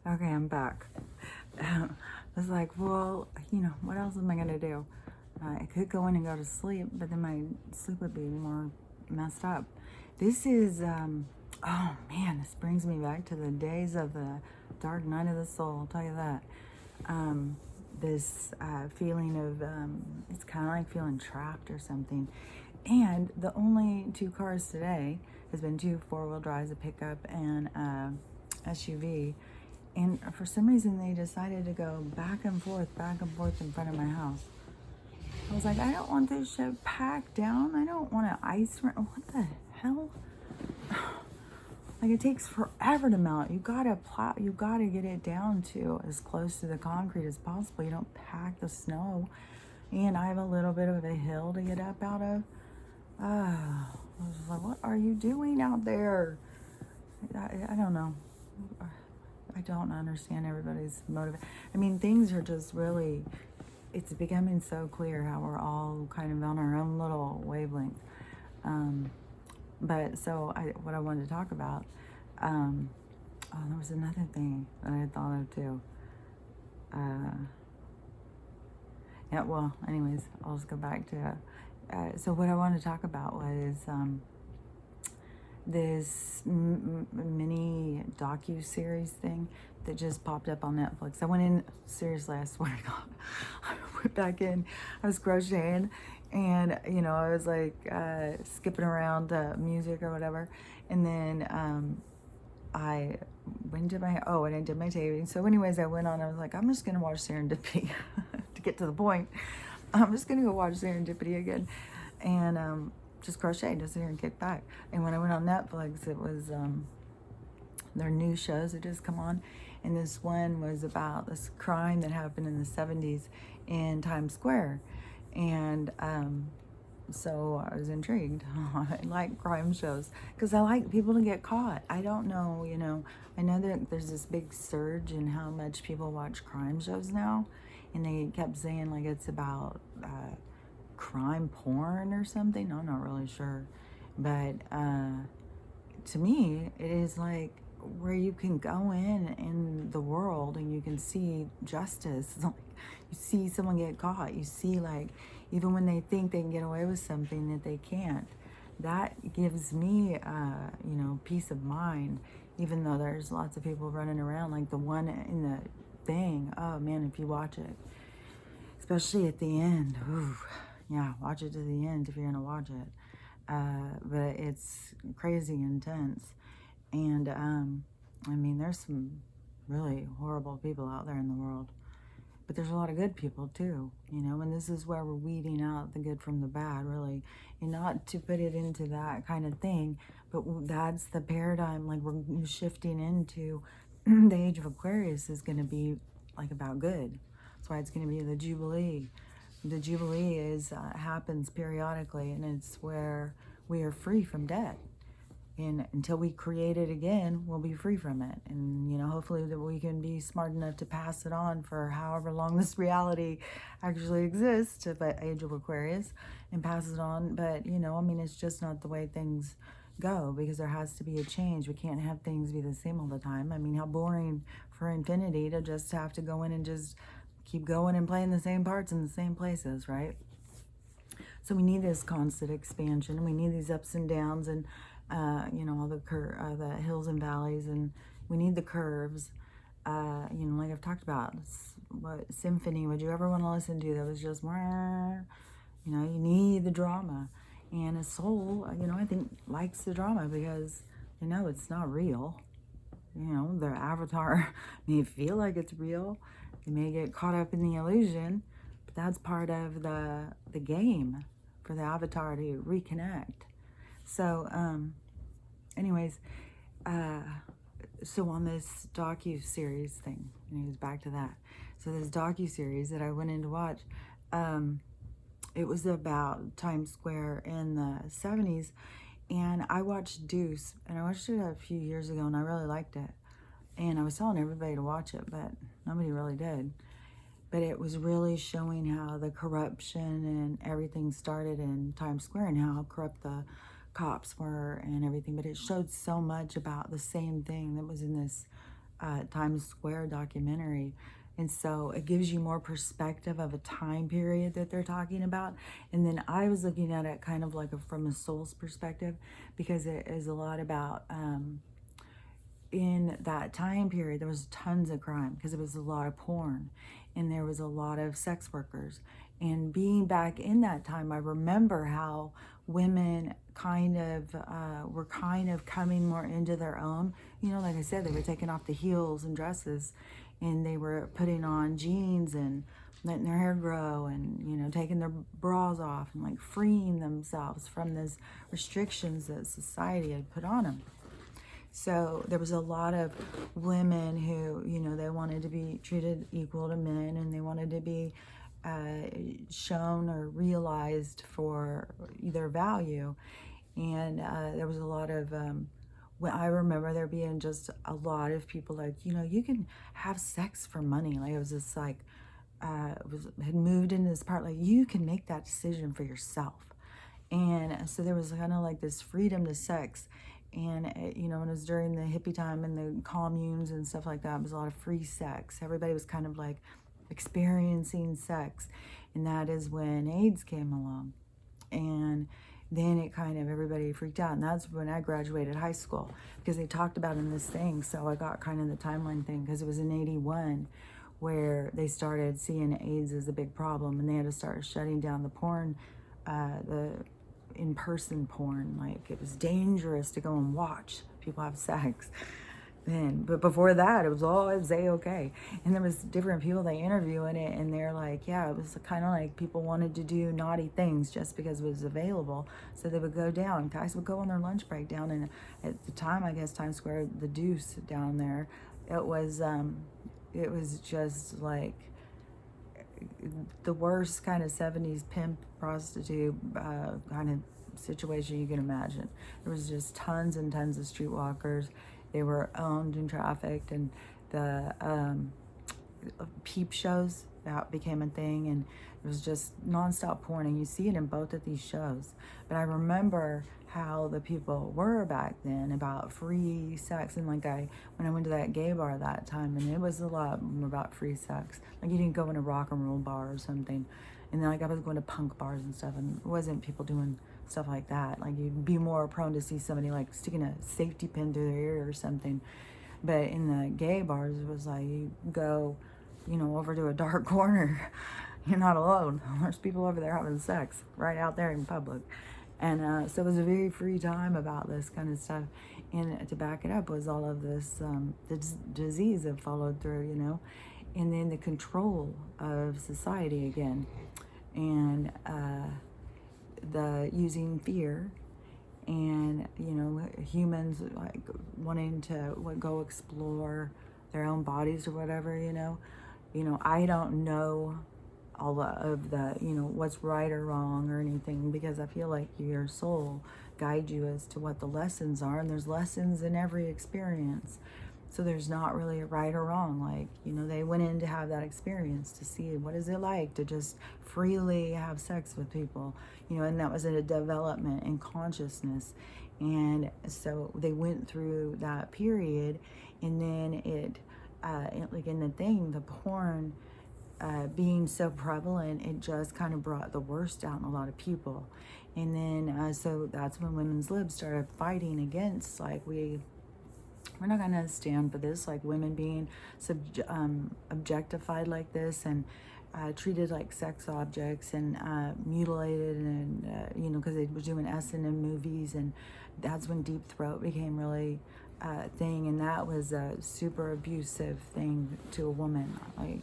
Okay, I'm back. I was like, well, what else am I going to do? I could go in and go to sleep, but then my sleep would be more messed up. This is, oh man, this brings me back to the days of the dark night of the soul, I'll tell you that. This feeling of, it's kind of like feeling trapped or something. And the only two cars today has been two four-wheel drives, a pickup and a SUV. And for some reason, they decided to go back and forth in front of my house. I was like, I don't want this shit packed down. I don't want to ice. What the hell? Like, it takes forever to melt. You gotta plow. You gotta get it down to as close to the concrete as possible. You don't pack the snow. And I have a little bit of a hill to get up out of. I was like, what are you doing out there? I don't know. I don't understand everybody's motive. I mean, things are just really, it's becoming so clear how we're all kind of on our own little wavelength. But so what I wanted to talk about, there was another thing that I thought of too. Yeah, well, anyways, I'll just go back to, so what I wanted to talk about was, this mini docu-series thing that just popped up on Netflix. I went in, seriously, I swear to God, I went back in, I was crocheting, and, I was like skipping around music or whatever, and then I went to and I did my taping. So anyways, I went on, I was like, I'm just going to watch Serendipity to get to the point. I'm just going to go watch Serendipity again. And just crochet, just sit here and kick back. And when I went on Netflix, it was their new shows that just come on. And this one was about this crime that happened in the 70s in Times Square. And so I was intrigued. I like crime shows because I like people to get caught. I don't know, I know that there's this big surge in how much people watch crime shows now. And they kept saying like it's about crime porn or something. I'm not really sure. But to me, it is like where you can go in the world and you can see justice. Like, you see someone get caught. You see, like, even when they think they can get away with something that they can't. That gives me, peace of mind, even though there's lots of people running around. Like the one in the thing, oh man, if you watch it, especially at the end, ooh, yeah, watch it to the end if you're gonna watch it. But it's crazy intense. And I mean, there's some really horrible people out there in the world, but there's a lot of good people too, and this is where we're weeding out the good from the bad, really. And not to put it into that kind of thing, but that's the paradigm. Like, we're shifting into the age of Aquarius is going to be like about good. That's why it's going to be the Jubilee. The Jubilee happens periodically, and it's where we are free from debt. And until we create it again, we'll be free from it. And, hopefully that we can be smart enough to pass it on for however long this reality actually exists, the age of Aquarius, and pass it on. But, it's just not the way things go, because there has to be a change. We can't have things be the same all the time. I mean, how boring for infinity to just have to go in and just keep going and playing the same parts in the same places, right? So we need this constant expansion, and we need these ups and downs, and all the hills and valleys, and we need the curves. Like I've talked about, what symphony would you ever want to listen to that was just, you need the drama. And a soul, I think likes the drama because, it's not real. Their avatar may feel like it's real. They may get caught up in the illusion, but that's part of the game for the avatar to reconnect. So, anyways, so on this docu-series thing, anyways, back to that. So this docu-series that I went in to watch, it was about Times Square in the 70s, and I watched Deuce, and I watched it a few years ago, and I really liked it. And I was telling everybody to watch it, but nobody really did. But it was really showing how the corruption and everything started in Times Square, and how corrupt the cops were and everything. But it showed so much about the same thing that was in this Times Square documentary. And so it gives you more perspective of a time period that they're talking about. And then I was looking at it kind of like from a soul's perspective, because it is a lot about, in that time period, there was tons of crime because it was a lot of porn and there was a lot of sex workers. And being back in that time, I remember how women kind of were kind of coming more into their own. You know, like I said, they were taking off the heels and dresses, and they were putting on jeans and letting their hair grow, and, you know, taking their bras off and like freeing themselves from those restrictions that society had put on them. So there was a lot of women who, you know, they wanted to be treated equal to men, and they wanted to be shown or realized for their value. And there was a lot of, I remember there being just a lot of people like, you know, you can have sex for money. Like, it was just like, had moved into this part, like, you can make that decision for yourself. And so there was kind of like this freedom to sex. And, you know, it was during the hippie time and the communes and stuff like that. It was a lot of free sex. Everybody was kind of like experiencing sex. And that is when AIDS came along. And then it kind of, everybody freaked out. And that's when I graduated high school, because they talked about in this thing. So I got kind of the timeline thing, because it was in 81 where they started seeing AIDS as a big problem. And they had to start shutting down the porn, the in-person porn. Like, it was dangerous to go and watch people have sex then. But before that, it was A-okay. And there was different people they interview in it, and they're like, yeah, it was kind of like people wanted to do naughty things just because it was available. So they would go down. Guys would go on their lunch break down, and at the time, I guess, Times Square, the Deuce down there, it was just like the worst kind of 70s pimp prostitute kind of situation you can imagine. There was just tons and tons of streetwalkers. They were owned and trafficked, and the peep shows, that became a thing, and it was just nonstop porn, and you see it in both of these shows. But I remember how the people were back then about free sex, and like when I went to that gay bar that time, and it was a lot more about free sex. Like, you didn't go in a rock and roll bar or something, and then like I was going to punk bars and stuff, and it wasn't people doing stuff like that. Like, you'd be more prone to see somebody like sticking a safety pin through their ear or something. But in the gay bars, it was like, you go, you know, over to a dark corner. You're not alone. There's people over there having sex right out there in public. And so it was a very free time about this kind of stuff. And to back it up was all of this, the disease that followed through, you know, and then the control of society again. And the using fear, and, you know, humans like wanting to go explore their own bodies or whatever, you know. I don't know all of the, you know, what's right or wrong or anything, because I feel like your soul guides you as to what the lessons are, and there's lessons in every experience. So there's not really a right or wrong. Like, you know, they went in to have that experience to see what is it like to just freely have sex with people, you know, and that was a development in consciousness. And so they went through that period, and then like in the thing, the porn being so prevalent, it just kind of brought the worst out in a lot of people. And then so that's when women's libs started fighting against, like, we're not gonna stand for this, like women being objectified like this, and treated like sex objects, and mutilated, and you know, because they were doing S&M movies, and that's when Deep Throat became really thing, and that was a super abusive thing to a woman, like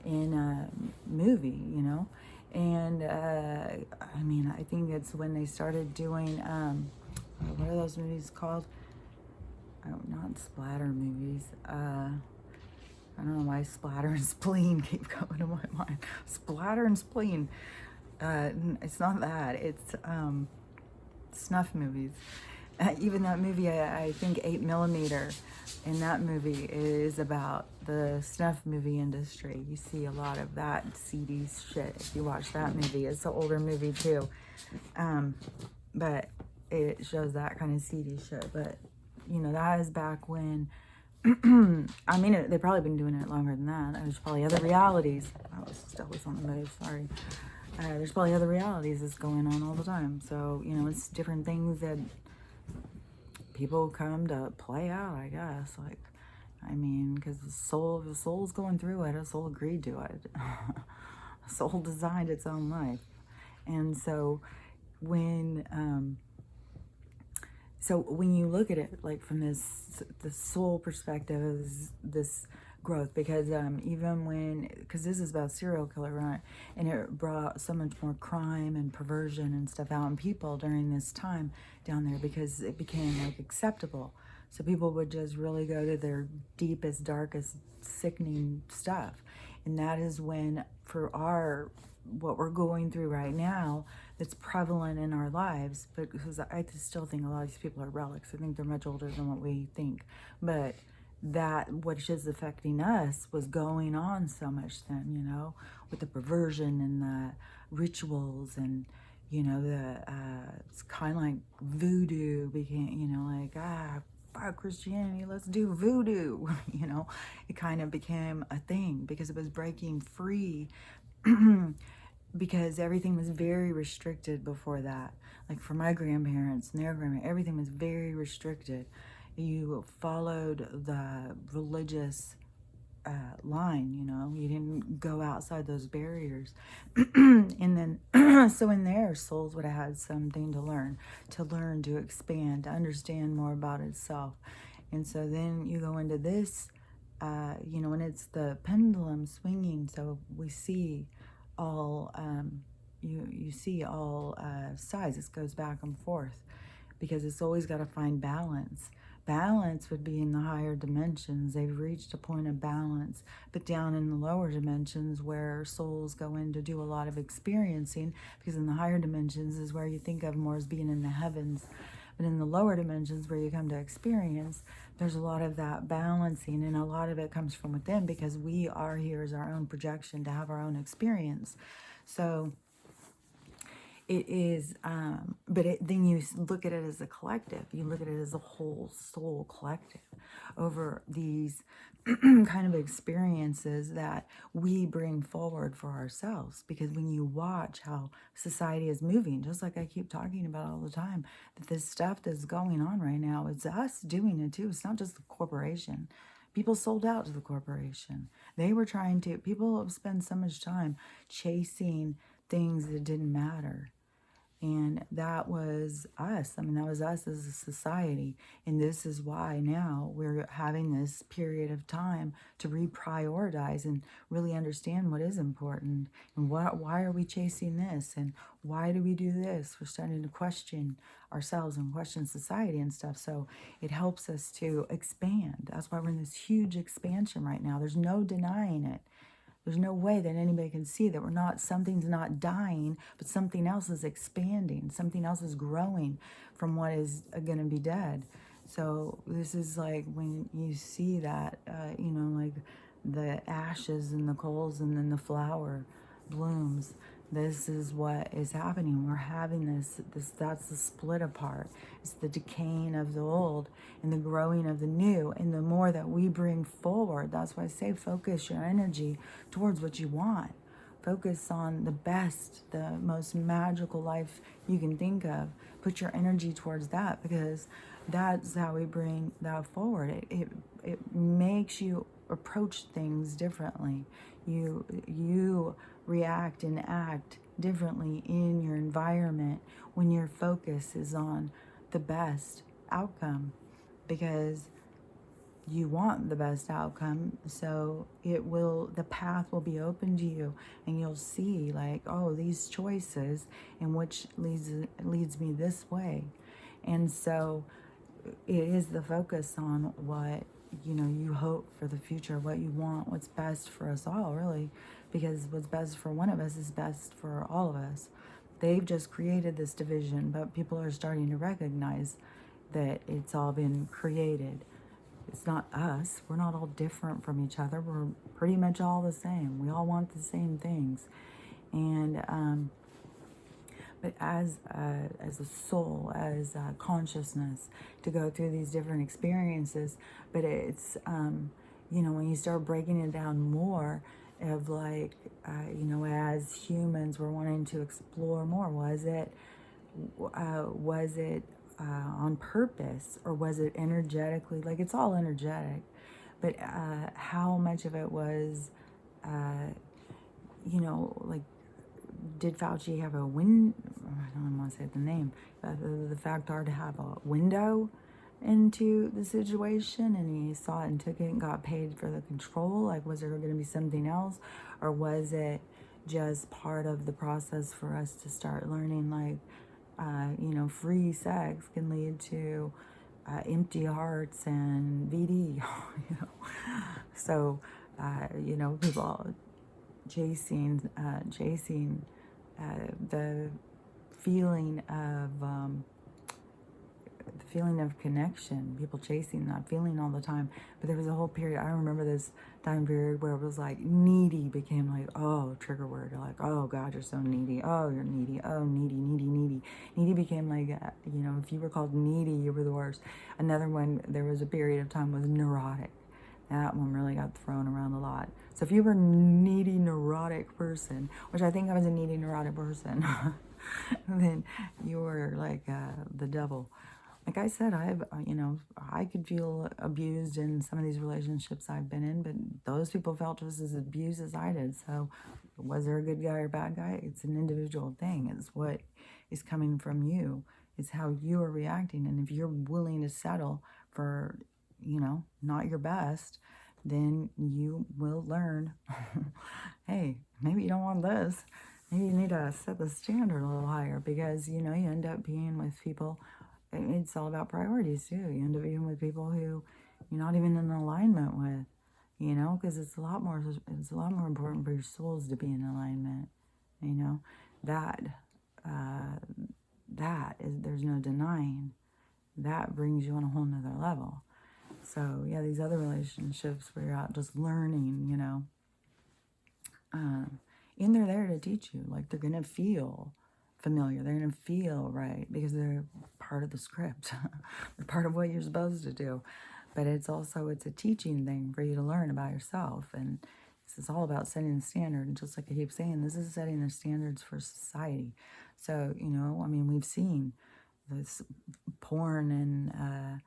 in a movie, you know. And I mean, I think it's when they started doing what are those movies called? Oh, not splatter movies. I don't know why splatter and spleen keep coming to my mind. Splatter and spleen. It's not that. It's snuff movies. Even that movie, I think 8mm, in that movie is about the snuff movie industry. You see a lot of that seedy shit if you watch that movie. It's an older movie too. But it shows that kind of seedy shit. But, you know, that is back when I mean, they've probably been doing it longer than that. There's probably other realities. Oh, Stella's on the move, sorry. There's probably other realities that's going on all the time. So, you know, it's different things that people come to play out, I guess. Like, I mean, because the soul's going through it, a soul agreed to it. A soul designed its own life. And so when you look at it like from the soul perspective, this growth, because because this is about serial killer, right? And it brought so much more crime and perversion and stuff out in people during this time down there, because it became like acceptable. So people would just really go to their deepest, darkest, sickening stuff. And that is when, for what we're going through right now, that's prevalent in our lives, but because I still think a lot of these people are relics. I think they're much older than what we think. But that, which is affecting us, was going on so much then, you know, with the perversion and the rituals, and, you know, it's kind of like voodoo became, you know, like, fuck Christianity, let's do voodoo. You know, it kind of became a thing because it was breaking free. Because everything was very restricted before that. Like for my grandparents and their grandparents, everything was very restricted. You followed the religious line, you know, you didn't go outside those barriers. And then, so in there, souls would have had something to learn, to expand, to understand more about itself. And so then you go into this, you know, and it's the pendulum swinging. So we see all, you see all sides. It goes back and forth because it's always got to find balance. Balance would be in the higher dimensions. They've reached a point of balance. But down in the lower dimensions, where souls go in to do a lot of experiencing, because in the higher dimensions is where you think of more as being in the heavens. But in the lower dimensions where you come to experience, there's a lot of that balancing, and a lot of it comes from within, because we are here as our own projection to have our own experience. So it is, then you look at it as a collective. You look at it as a whole soul collective over these kind of experiences that we bring forward for ourselves. Because when you watch how society is moving, just like I keep talking about all the time, that this stuff that's going on right now, it's us doing it too. It's not just the corporation. People sold out to the corporation. They were trying to, people have spent so much time chasing things that didn't matter. And that was us. I mean, that was us as a society. And this is why now we're having this period of time to reprioritize and really understand what is important, and why are we chasing this, and why do we do this. We're starting to question ourselves and question society and stuff. So it helps us to expand. That's why we're in this huge expansion right now. There's no denying it. There's no way that anybody can see that something's not dying, but something else is expanding. Something else is growing from what is going to be dead. So this is like when you see that, you know, like the ashes and the coals and then the flower blooms. This is what is happening. We're having that's the split apart. It's the decaying of the old and the growing of the new. And the more that we bring forward, that's why I say focus your energy towards what you want. Focus on the best, the most magical life you can think of. Put your energy towards that, because that's how we bring that forward. It makes you approach things differently. You react and act differently in your environment when your focus is on the best outcome, because you want the best outcome. So the path will be open to you, and you'll see like, oh, these choices, and which leads me this way. And so it is the focus on what, you know, you hope for the future, what you want, what's best for us all, really, because what's best for one of us is best for all of us. They've just created this division, but people are starting to recognize that it's all been created. It's not us. We're not all different from each other. We're pretty much all the same. We all want the same things. And but as a soul, as consciousness, to go through these different experiences. But it's when you start breaking it down more, of like as humans, we're wanting to explore more. Was it on purpose, or was it energetically? Like, it's all energetic, but how much of it was like, did Fauci have a I don't want to say the name, but the factor to have a window into the situation, and he saw it and took it and got paid for the control? Like, was there going to be something else, or was it just part of the process for us to start learning, like, free sex can lead to empty hearts and VD, So, people chasing the feeling of connection, people chasing that feeling all the time. But there was a whole period, I remember this time period, where it was like needy became like, oh, trigger word. You're like, oh God, you're so needy. Oh, you're needy. Oh, needy, needy, needy. Needy became like, if you were called needy, you were the worst. Another one, there was a period of time, was neurotic. That one really got thrown around a lot. So if you were a needy, neurotic person, which I think I was a needy, neurotic person, then you were like the devil. Like I said, I could feel abused in some of these relationships I've been in, but those people felt just as abused as I did. So was there a good guy or bad guy? It's an individual thing. It's what is coming from you. It's how you are reacting. And if you're willing to settle for, not your best, then you will learn, hey, maybe you don't want this. Maybe you need to set the standard a little higher, because, you end up being with people. It's all about priorities too. You end up being with people who you're not even in alignment with, because it's a lot more important for your souls to be in alignment. That that is, there's no denying. That brings you on a whole nother level. So yeah, these other relationships where you're out just learning, and they're there to teach you. Like, they're gonna feel familiar. They're gonna feel right because they're part of the script. They're part of what you're supposed to do. But it's a teaching thing for you to learn about yourself. And this is all about setting the standard. And just like I keep saying, this is setting the standards for society. So, we've seen this porn and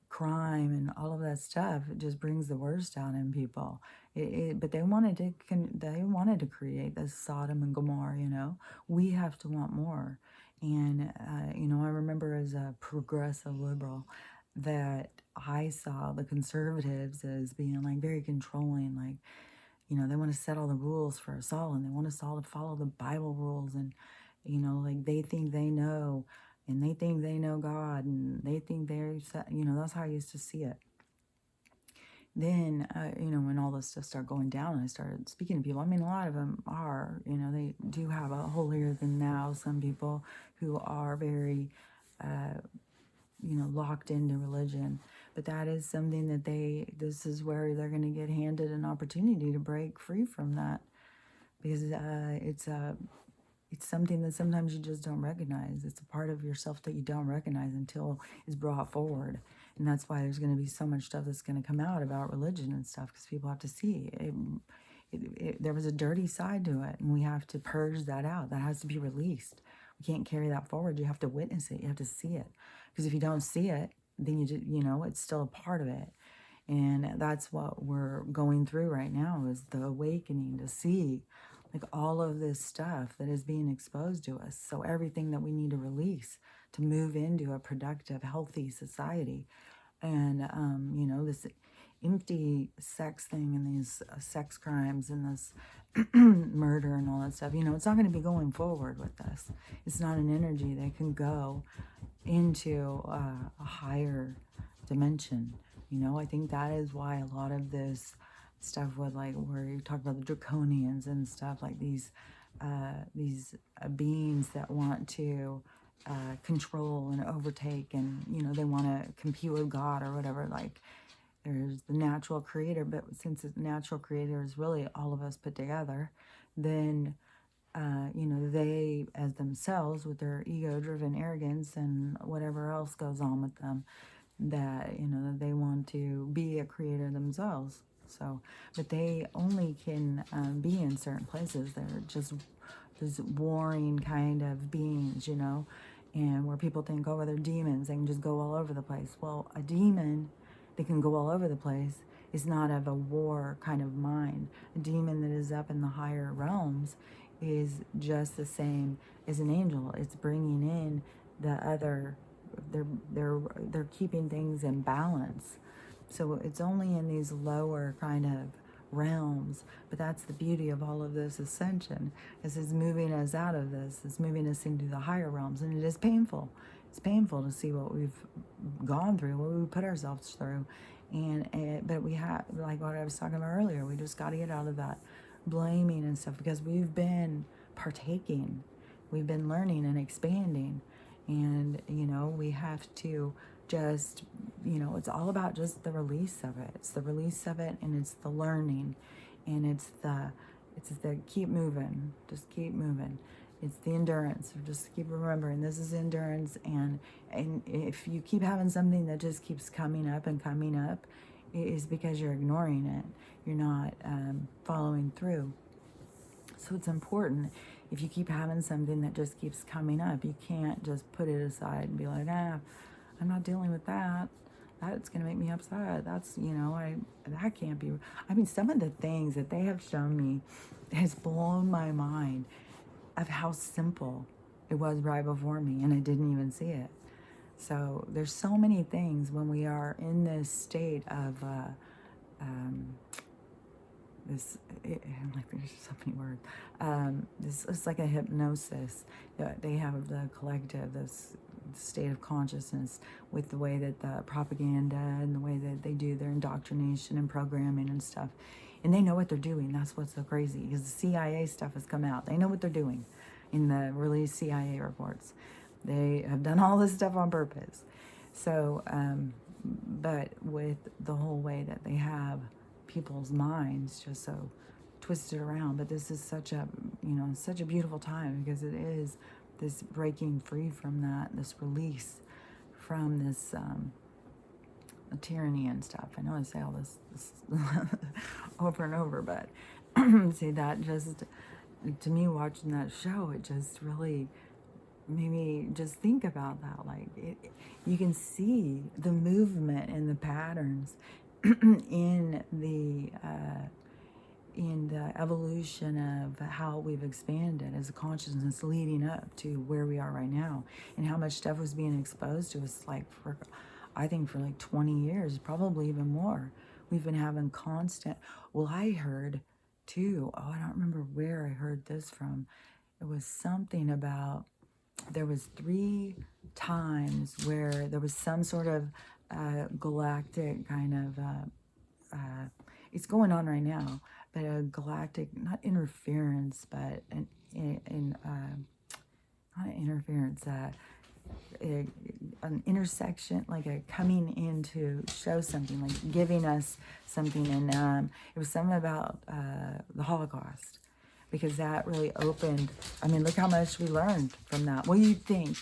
crime and all of that stuff. It just brings the worst out in people. But they wanted to create this Sodom and Gomorrah. We have to want more. And I remember, as a progressive liberal, that I saw the conservatives as being like very controlling. Like, they want to set all the rules for us all, and they want us all to follow the Bible rules, and like, they think they know, and they think they know God, and they think that's how I used to see it. Then, when all this stuff started going down, and I started speaking to people, a lot of them are, they do have a holier than thou. Some people who are very, locked into religion. But that is something that this is where they're going to get handed an opportunity to break free from that. Because it's something that sometimes you just don't recognize. It's a part of yourself that you don't recognize until it's brought forward. And that's why there's going to be so much stuff that's going to come out about religion and stuff, because people have to see there was a dirty side to it, and we have to purge that out. That has to be released. We can't carry that forward. You have to witness it. You have to see it. Because if you don't see it, then it's still a part of it. And that's what we're going through right now, is the awakening to see, like, all of this stuff that is being exposed to us. So everything that we need to release to move into a productive, healthy society. And, this empty sex thing, and these sex crimes, and this murder and all that stuff, it's not going to be going forward with this. It's not an energy that can go into a higher dimension. I think that is why a lot of this stuff with, like, where you talk about the draconians and stuff, like these beings that want to control and overtake, and they want to compete with God or whatever. Like, there's the natural creator, but since the natural creator is really all of us put together, then they as themselves with their ego-driven arrogance and whatever else goes on with them, that, that they want to be a creator themselves. So, but they only can be in certain places. They're just this warring kind of beings, and where people think, oh, well, they're demons, they can just go all over the place. Well, a demon that can go all over the place is not of a war kind of mind. A demon that is up in the higher realms is just the same as an angel. It's bringing in the other. They're keeping things in balance. So it's only in these lower kind of realms, but that's the beauty of all of this ascension, is it's moving us out of this. It's moving us into the higher realms, and it is painful. It's painful to see what we've gone through, what we put ourselves through, but we have, like what I was talking about earlier, we just got to get out of that blaming and stuff, because we've been partaking, we've been learning and expanding, and we have to just, it's all about just the release of it. It's the release of it, and it's the learning, and it's the keep moving, just keep moving. It's the endurance, or just keep remembering this is endurance. And if you keep having something that just keeps coming up and coming up, it is because you're ignoring it. You're not following through. So it's important, if you keep having something that just keeps coming up, you can't just put it aside and be like, I'm not dealing with that. That's going to make me upset. That's, that can't be. I mean, some of the things that they have shown me has blown my mind of how simple it was right before me, and I didn't even see it. So there's so many things when we are in this state of there's so many words. It's like a hypnosis. They have the collective, this state of consciousness, with the way that the propaganda and the way that they do their indoctrination and programming and stuff. And they know what they're doing. That's what's so crazy, because the CIA stuff has come out. They know what they're doing in the released CIA reports. They have done all this stuff on purpose. So, but with the whole way that they have people's minds just so twisted around. But this is such a beautiful time, because it is this breaking free from that, this release from this tyranny and stuff. I know I say all this over and over, but see, that just, to me, watching that show, it just really made me just think about that. Like, you can see the movement and the patterns in the evolution of how we've expanded as a consciousness leading up to where we are right now, and how much stuff was being exposed to us, like, I think for like 20 years, probably even more. We've been having constant, well, I heard too, I don't remember where I heard this from. It was something about, there was 3 times where there was some sort of galactic kind of, it's going on right now, but a galactic, not interference, but not interference, an intersection, like a coming in to show something, like giving us something. And it was something about the Holocaust, because that really opened, I mean, look how much we learned from that. What do you think?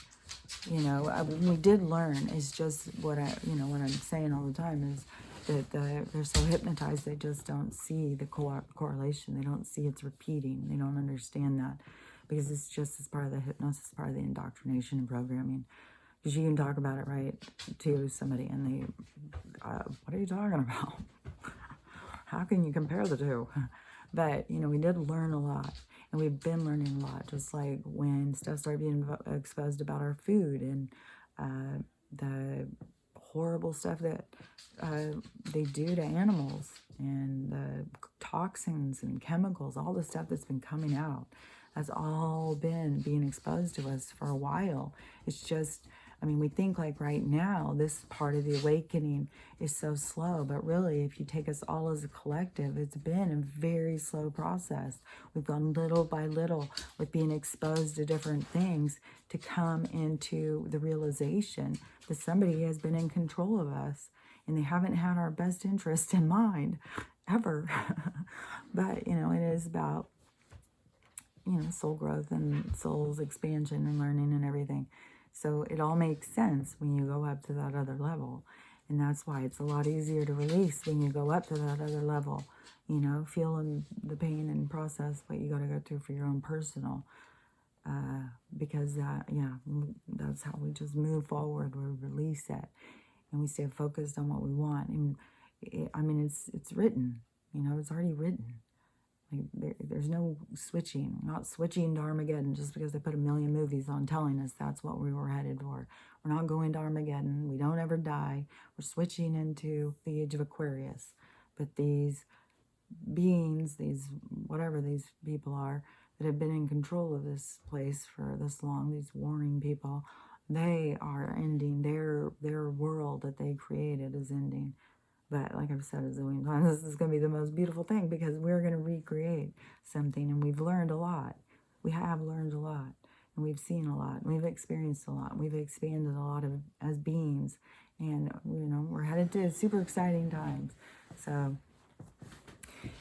We did learn, is just what what I'm saying all the time is that they're so hypnotized, they just don't see the correlation. They don't see it's repeating. They don't understand that, because it's just as part of the hypnosis, part of the indoctrination and programming. Because you can talk about it right to somebody, and they, what are you talking about? How can you compare the two? But, we did learn a lot, and we've been learning a lot, just like when stuff started being exposed about our food, and the horrible stuff that they do to animals, and the toxins and chemicals, all the stuff that's been coming out, has all been being exposed to us for a while. It's just, we think like right now, this part of the awakening is so slow, but really, if you take us all as a collective, it's been a very slow process. We've gone little by little with being exposed to different things to come into the realization that somebody has been in control of us, and they haven't had our best interest in mind, ever. But, it is about soul growth and soul's expansion and learning and everything. So it all makes sense when you go up to that other level. And that's why it's a lot easier to release when you go up to that other level, feeling the pain and process what you got to go through for your own personal. Because that's how we just move forward. We release it, and we stay focused on what we want. And it's written. It's already written. Like there's no switching. We're not switching to Armageddon just because they put a million movies on telling us that's what we were headed for. We're not going to Armageddon. We don't ever die. We're switching into the age of Aquarius. But these beings, whatever these people are, that have been in control of this place for this long, these warring people, they are ending. Their world that they created is ending. But like I've said a zillion times, this is going to be the most beautiful thing because we're going to recreate something, and we've learned a lot. We have learned a lot, and we've seen a lot, and we've experienced a lot. We've expanded a lot as beings, and we're headed to super exciting times. So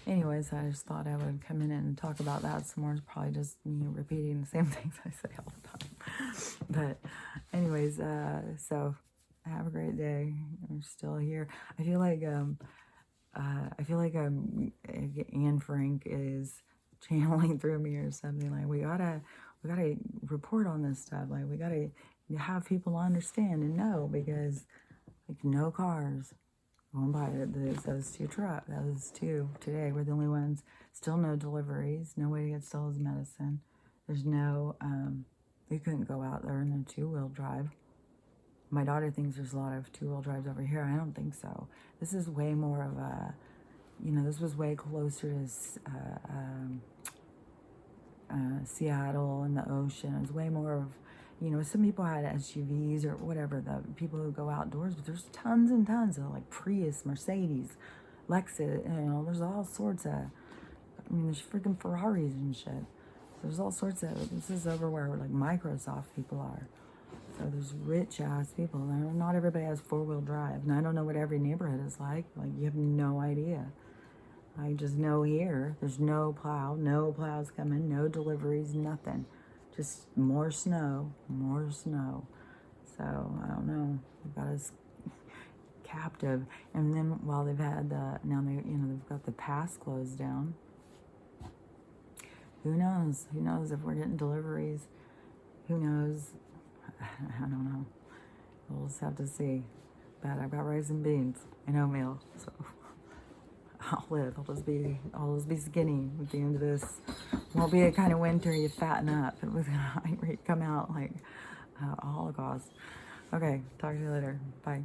anyways, I just thought I would come in and talk about that some more. It's probably just me repeating the same things I say all the time. But anyways, so have a great day. I'm still here. I feel like Anne Frank is channeling through me or something. Like we gotta report on this stuff. Like we gotta have people understand and know, because like no cars. Won't buy it. Those two today were the only ones. Still no deliveries. No way to get Stella's medicine. There's no, you couldn't go out there in a 2-wheel drive. My daughter thinks there's a lot of 2-wheel drives over here. I don't think so. This is way more of a, this was way closer to Seattle and the ocean. It was way more of, some people had SUVs or whatever, the people who go outdoors, but there's tons and tons of like Prius, Mercedes, Lexus, there's all sorts of, there's freaking Ferraris and shit. There's all sorts of, this is over where like Microsoft people are. So there's rich ass people. Not everybody has 4-wheel drive. And I don't know what every neighborhood is like. Like you have no idea. I just know here, there's no plows coming, no deliveries, nothing. Just more snow. So, I don't know. They've got us captive. And then while they've had they've got the pass closed down. Who knows? Who knows if we're getting deliveries? Who knows? I don't know. We'll just have to see. But I've got rice and beans and oatmeal, so I'll live. I'll just be skinny at the end of this. Won't be a kind of winter you fatten up. It was gonna come out like a Holocaust. Okay, talk to you later. Bye.